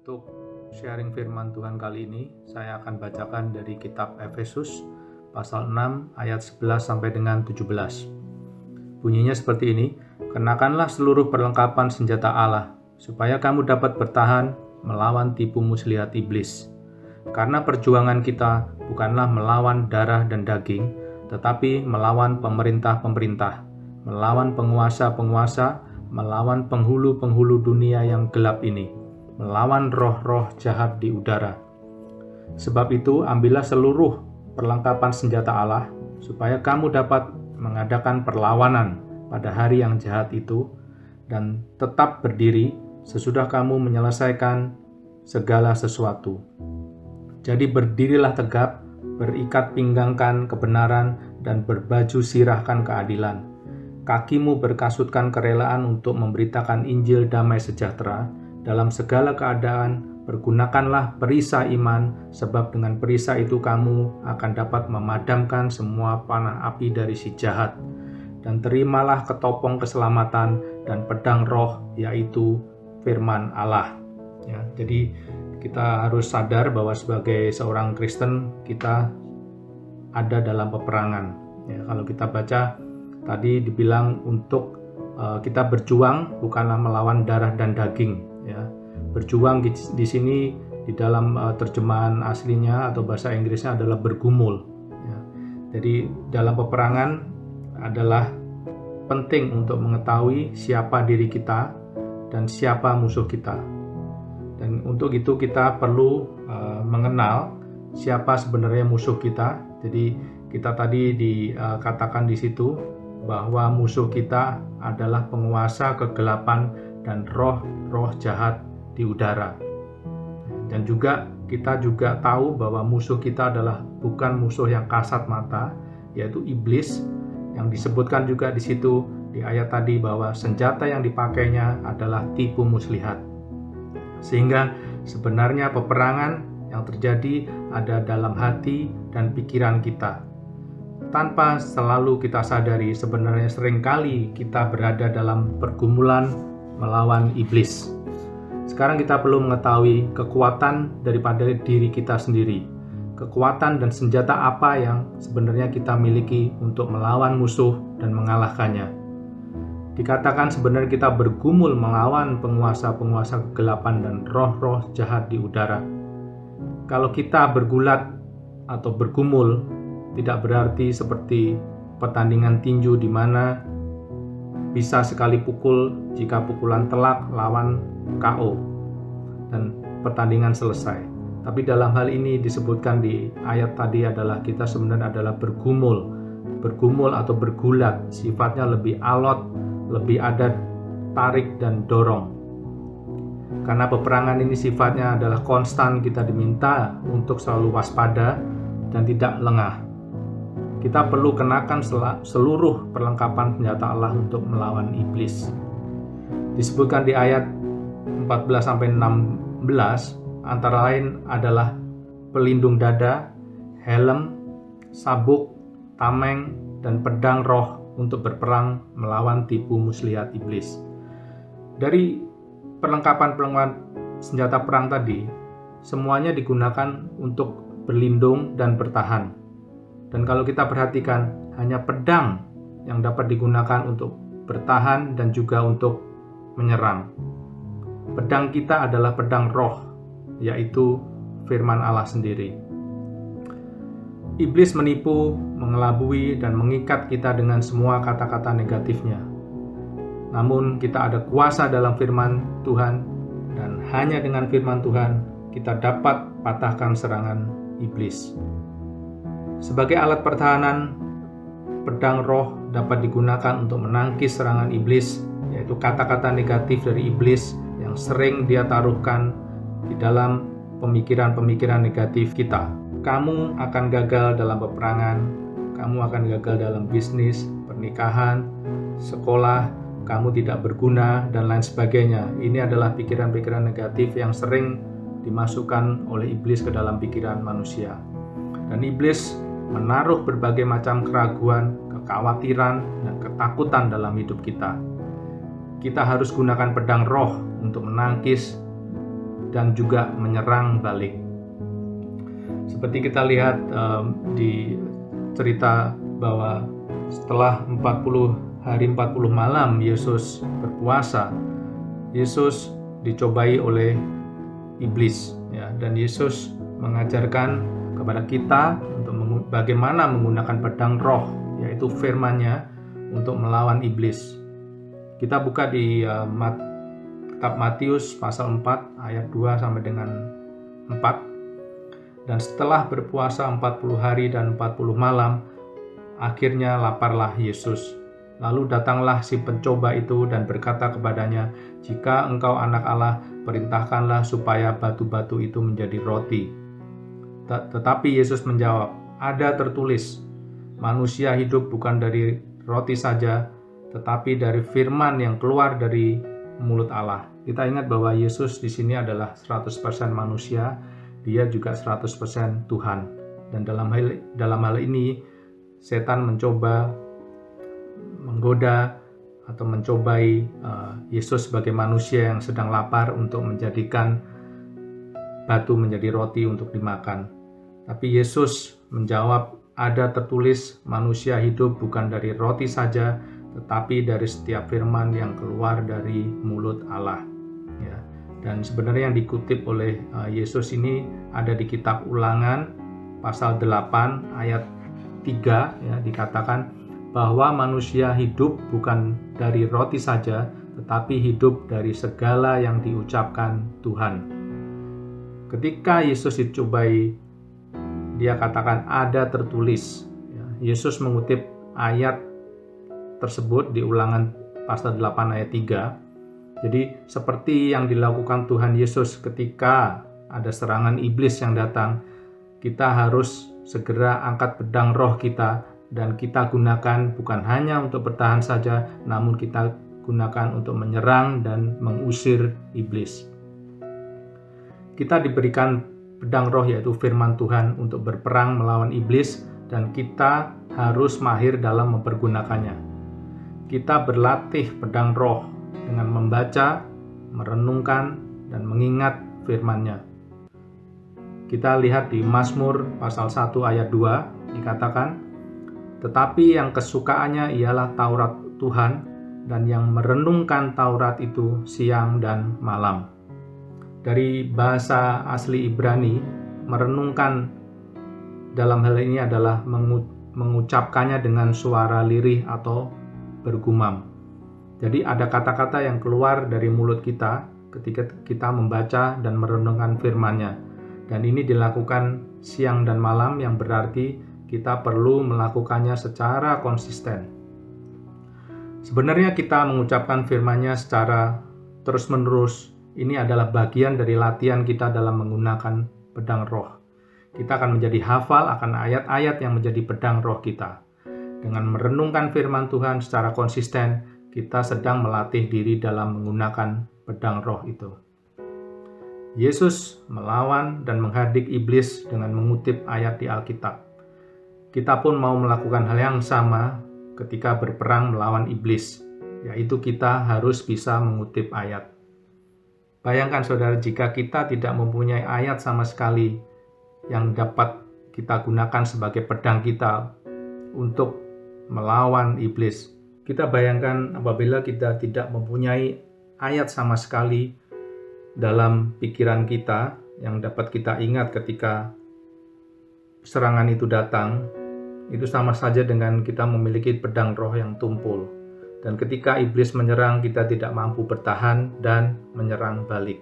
Untuk sharing firman Tuhan kali ini, saya akan bacakan dari kitab Efesus pasal 6 ayat 11 sampai dengan 17. Bunyinya seperti ini, kenakanlah seluruh perlengkapan senjata Allah, supaya kamu dapat bertahan melawan tipu muslihat iblis. Karena perjuangan kita bukanlah melawan darah dan daging, tetapi melawan pemerintah-pemerintah, melawan penguasa-penguasa, melawan penghulu-penghulu dunia yang gelap ini, melawan roh-roh jahat di udara. Sebab itu, ambillah seluruh perlengkapan senjata Allah, supaya kamu dapat mengadakan perlawanan pada hari yang jahat itu, dan tetap berdiri sesudah kamu menyelesaikan segala sesuatu. Jadi berdirilah tegap, berikat pinggangkan kebenaran, dan berbaju sirahkan keadilan. Kakimu berkasutkan kerelaan untuk memberitakan Injil damai sejahtera. Dalam segala keadaan, pergunakanlah perisai iman, sebab dengan perisai itu kamu akan dapat memadamkan semua panah api dari si jahat. Dan terimalah ketopong keselamatan dan pedang roh, yaitu firman Allah. Ya, jadi kita harus sadar bahwa sebagai seorang Kristen kita ada dalam peperangan. Ya, kalau kita baca tadi dibilang untuk kita berjuang bukanlah melawan darah dan daging. Ya, berjuang di sini di dalam terjemahan aslinya atau bahasa Inggrisnya adalah bergumul. Ya, jadi dalam peperangan adalah penting untuk mengetahui siapa diri kita dan siapa musuh kita. Dan untuk itu kita perlu mengenal siapa sebenarnya musuh kita. Jadi kita tadi dikatakan di situ bahwa musuh kita adalah penguasa kegelapan dan roh-roh jahat di udara. Dan juga kita juga tahu bahwa musuh kita adalah bukan musuh yang kasat mata, yaitu iblis, yang disebutkan juga di situ di ayat tadi bahwa senjata yang dipakainya adalah tipu muslihat. Sehingga sebenarnya peperangan yang terjadi ada dalam hati dan pikiran kita. Tanpa selalu kita sadari, sebenarnya seringkali kita berada dalam pergumulan melawan iblis. Sekarang kita perlu mengetahui kekuatan daripada diri kita sendiri. Kekuatan dan senjata apa yang sebenarnya kita miliki untuk melawan musuh dan mengalahkannya. Dikatakan sebenarnya kita bergumul melawan penguasa-penguasa kegelapan dan roh-roh jahat di udara. Kalau kita bergulat atau bergumul, tidak berarti seperti pertandingan tinju di mana bisa sekali pukul, jika pukulan telak lawan KO dan pertandingan selesai. Tapi dalam hal ini disebutkan di ayat tadi adalah kita sebenarnya adalah bergumul atau bergulat, sifatnya lebih alot, lebih ada tarik dan dorong. Karena peperangan ini sifatnya adalah konstan, kita diminta untuk selalu waspada dan tidak lengah. Kita perlu kenakan seluruh perlengkapan senjata Allah untuk melawan iblis. Disebutkan di ayat 14-16, antara lain adalah pelindung dada, helm, sabuk, tameng, dan pedang roh untuk berperang melawan tipu muslihat iblis. Dari perlengkapan senjata perang tadi, semuanya digunakan untuk berlindung dan bertahan. Dan kalau kita perhatikan, hanya pedang yang dapat digunakan untuk bertahan dan juga untuk menyerang. Pedang kita adalah pedang roh, yaitu firman Allah sendiri. Iblis menipu, mengelabui, dan mengikat kita dengan semua kata-kata negatifnya. Namun kita ada kuasa dalam firman Tuhan, dan hanya dengan firman Tuhan kita dapat patahkan serangan iblis. Sebagai alat pertahanan, pedang roh dapat digunakan untuk menangkis serangan iblis, yaitu kata-kata negatif dari iblis yang sering dia taruhkan di dalam pemikiran-pemikiran negatif kita. Kamu akan gagal dalam peperangan, kamu akan gagal dalam bisnis, pernikahan, sekolah, kamu tidak berguna, dan lain sebagainya. Ini adalah pikiran-pikiran negatif yang sering dimasukkan oleh iblis ke dalam pikiran manusia. Dan iblis menaruh berbagai macam keraguan, kekhawatiran, dan ketakutan dalam hidup kita. Kita harus gunakan pedang roh untuk menangkis dan juga menyerang balik. Seperti kita lihat di cerita bahwa setelah 40 hari 40 malam Yesus berpuasa, Yesus dicobai oleh iblis, ya, dan Yesus mengajarkan kepada kita untuk bagaimana menggunakan pedang roh, yaitu firman-Nya, untuk melawan iblis. Kita buka di kitab Matius pasal 4 ayat 2 sampai dengan 4. Dan setelah berpuasa 40 hari dan 40 malam, akhirnya laparlah Yesus. Lalu datanglah si pencoba itu dan berkata kepadanya, "Jika engkau anak Allah, perintahkanlah supaya batu-batu itu menjadi roti." Tetapi Yesus menjawab, "Ada tertulis, manusia hidup bukan dari roti saja, tetapi dari firman yang keluar dari mulut Allah." Kita ingat bahwa Yesus di sini adalah 100% manusia, dia juga 100% Tuhan. Dan dalam hal ini, setan mencoba menggoda atau mencobai Yesus sebagai manusia yang sedang lapar untuk menjadikan batu menjadi roti untuk dimakan. Tapi Yesus menjawab, "Ada tertulis, manusia hidup bukan dari roti saja, tetapi dari setiap firman yang keluar dari mulut Allah." Ya. Dan sebenarnya yang dikutip oleh Yesus ini ada di kitab Ulangan pasal 8 ayat 3, ya, dikatakan bahwa manusia hidup bukan dari roti saja, tetapi hidup dari segala yang diucapkan Tuhan. Ketika Yesus dicobai, dia katakan ada tertulis. Yesus mengutip ayat tersebut di Ulangan pasal 8 ayat 3. Jadi seperti yang dilakukan Tuhan Yesus ketika ada serangan iblis yang datang, kita harus segera angkat pedang roh kita dan kita gunakan bukan hanya untuk bertahan saja, namun kita gunakan untuk menyerang dan mengusir iblis. Kita diberikan pedang roh, yaitu firman Tuhan, untuk berperang melawan iblis, dan kita harus mahir dalam mempergunakannya. Kita berlatih pedang roh dengan membaca, merenungkan, dan mengingat firman-Nya. Kita lihat di Mazmur pasal 1 ayat 2 dikatakan, "Tetapi yang kesukaannya ialah Taurat Tuhan, dan yang merenungkan Taurat itu siang dan malam." Dari bahasa asli Ibrani, merenungkan dalam hal ini adalah mengucapkannya dengan suara lirih atau bergumam. Jadi ada kata-kata yang keluar dari mulut kita ketika kita membaca dan merenungkan firman-Nya. Dan ini dilakukan siang dan malam, yang berarti kita perlu melakukannya secara konsisten. Sebenarnya kita mengucapkan firman-Nya secara terus-menerus. Ini adalah bagian dari latihan kita dalam menggunakan pedang roh. Kita akan menjadi hafal akan ayat-ayat yang menjadi pedang roh kita. Dengan merenungkan firman Tuhan secara konsisten, kita sedang melatih diri dalam menggunakan pedang roh itu. Yesus melawan dan menghardik iblis dengan mengutip ayat di Alkitab. Kita pun mau melakukan hal yang sama ketika berperang melawan iblis, yaitu kita harus bisa mengutip ayat. Bayangkan saudara, jika kita tidak mempunyai ayat sama sekali yang dapat kita gunakan sebagai pedang kita untuk melawan iblis. Kita bayangkan apabila kita tidak mempunyai ayat sama sekali dalam pikiran kita yang dapat kita ingat ketika serangan itu datang, itu sama saja dengan kita memiliki pedang roh yang tumpul. Dan ketika iblis menyerang, kita tidak mampu bertahan dan menyerang balik.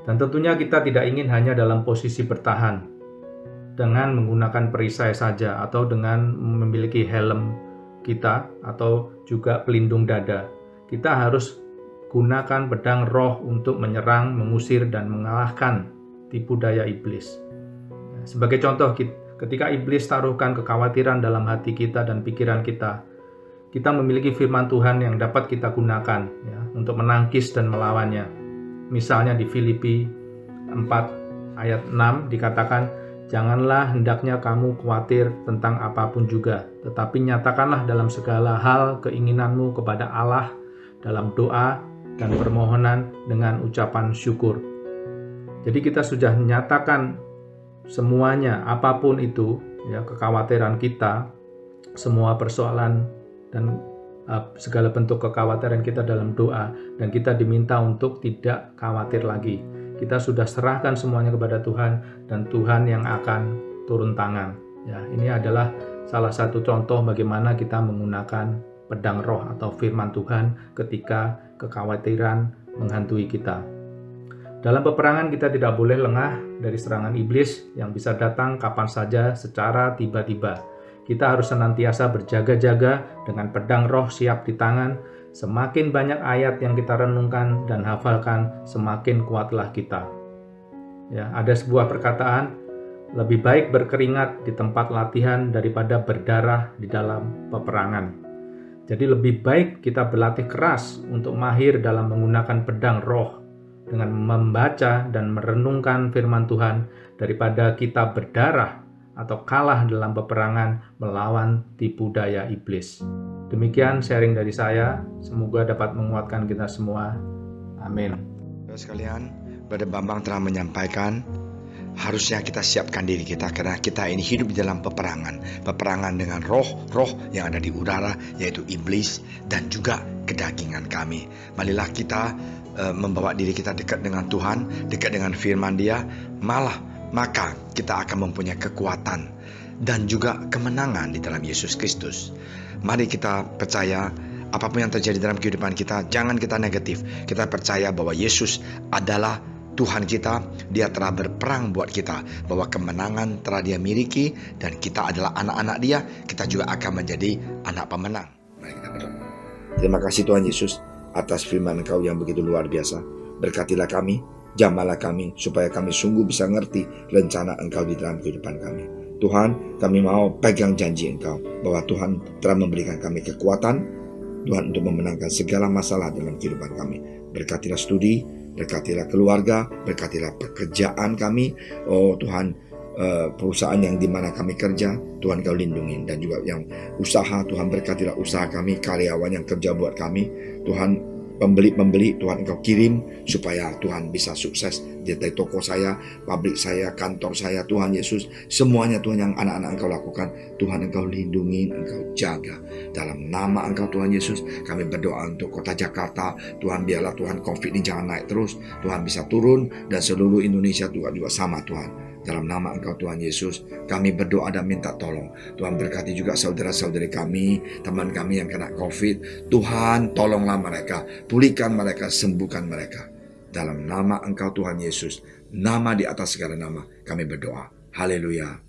Dan tentunya kita tidak ingin hanya dalam posisi bertahan dengan menggunakan perisai saja atau dengan memiliki helm kita atau juga pelindung dada. Kita harus gunakan pedang roh untuk menyerang, mengusir, dan mengalahkan tipu daya iblis. Sebagai contoh, ketika iblis taruhkan kekhawatiran dalam hati kita dan pikiran kita, kita memiliki firman Tuhan yang dapat kita gunakan, ya, untuk menangkis dan melawannya. Misalnya di Filipi 4 ayat 6 dikatakan, "Janganlah hendaknya kamu khawatir tentang apapun juga, tetapi nyatakanlah dalam segala hal keinginanmu kepada Allah dalam doa dan permohonan dengan ucapan syukur. Jadi kita sudah menyatakan semuanya, apapun itu, ya, kekhawatiran kita, semua persoalan dan segala bentuk kekhawatiran kita dalam doa, dan kita diminta untuk tidak khawatir lagi. Kita sudah serahkan semuanya kepada Tuhan, dan Tuhan yang akan turun tangan. Ya, ini adalah salah satu contoh bagaimana kita menggunakan pedang roh atau firman Tuhan ketika kekhawatiran menghantui kita. Dalam peperangan kita tidak boleh lengah dari serangan iblis yang bisa datang kapan saja secara tiba-tiba. Kita harus senantiasa berjaga-jaga dengan pedang roh siap di tangan. Semakin banyak ayat yang kita renungkan dan hafalkan, semakin kuatlah kita. Ya, ada sebuah perkataan, lebih baik berkeringat di tempat latihan daripada berdarah di dalam peperangan. Jadi lebih baik kita berlatih keras untuk mahir dalam menggunakan pedang roh dengan membaca dan merenungkan firman Tuhan daripada kita berdarah atau kalah dalam peperangan melawan tipu daya iblis. Demikian sharing dari saya, semoga dapat menguatkan kita semua. Amin. Saudara sekalian, Brother Bambang telah menyampaikan harusnya kita siapkan diri kita karena kita ini hidup di dalam peperangan dengan roh yang ada di udara, yaitu iblis dan juga kedagingan kami. Marilah kita membawa diri kita dekat dengan Tuhan, dekat dengan firman Dia, maka kita akan mempunyai kekuatan dan juga kemenangan di dalam Yesus Kristus. Mari kita percaya apapun yang terjadi dalam kehidupan kita, jangan kita negatif. Kita percaya bahwa Yesus adalah Tuhan kita, Dia telah berperang buat kita, bahwa kemenangan telah Dia miliki, dan kita adalah anak-anak Dia, kita juga akan menjadi anak pemenang. Mari kita berdoa. Terima kasih Tuhan Yesus atas firman Engkau yang begitu luar biasa. Berkatilah kami, jamahlah kami, supaya kami sungguh bisa ngerti rencana Engkau di dalam kehidupan kami. Tuhan, kami mau pegang janji Engkau, bahwa Tuhan telah memberikan kami kekuatan, Tuhan, untuk memenangkan segala masalah dalam kehidupan kami. Berkatilah studi, berkatilah keluarga, berkatilah pekerjaan kami. Oh Tuhan, perusahaan yang dimana kami kerja, Tuhan Kau lindungi. Dan juga yang usaha, Tuhan berkatilah usaha kami, karyawan yang kerja buat kami. Tuhan, pembeli Tuhan Engkau kirim supaya Tuhan bisa sukses dari toko saya, pabrik saya, kantor saya. Tuhan Yesus, semuanya Tuhan yang anak-anak Engkau lakukan, Tuhan Engkau lindungi, Engkau jaga. Dalam nama Engkau Tuhan Yesus, kami berdoa untuk kota Jakarta. Tuhan, biarlah Tuhan COVID ini jangan naik terus, Tuhan bisa turun, dan seluruh Indonesia juga sama Tuhan. Dalam nama Engkau Tuhan Yesus, kami berdoa dan minta tolong. Tuhan berkati juga saudara-saudari kami, teman kami yang kena COVID. Tuhan, tolonglah mereka, pulihkan mereka, sembuhkan mereka. Dalam nama Engkau Tuhan Yesus, nama di atas segala nama, kami berdoa. Haleluya.